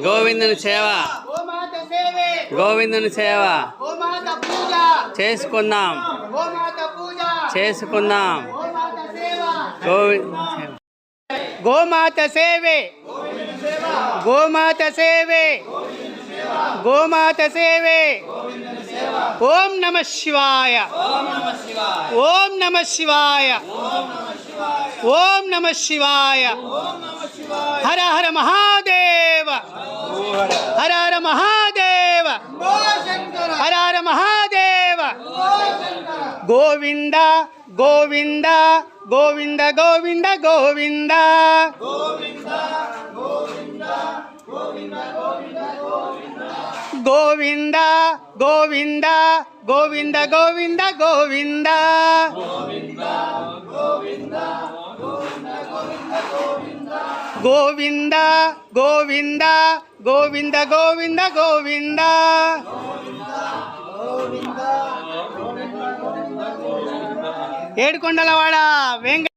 గోవిందుని సేవ గోవిందుని సేవ చేసుకుందాం చేసుకుందాం గోమాత సేవే గోమాత సేవే గోమాత సేవే ఓం నమః శివాయ ఓం నమః శివాయ ఓం నమః శివాయ హర హర మహాదేవ హర హర మహాదేవ హర హర మహాదేవ గోవింద గోవింద గోవింద గోవింద గోవింద గోవింద గోవింద గోవింద గోవింద గోవింద గోవింద గోవింద గోవింద గోవింద గోవింద ఏడుకొండలవాడ వెంకట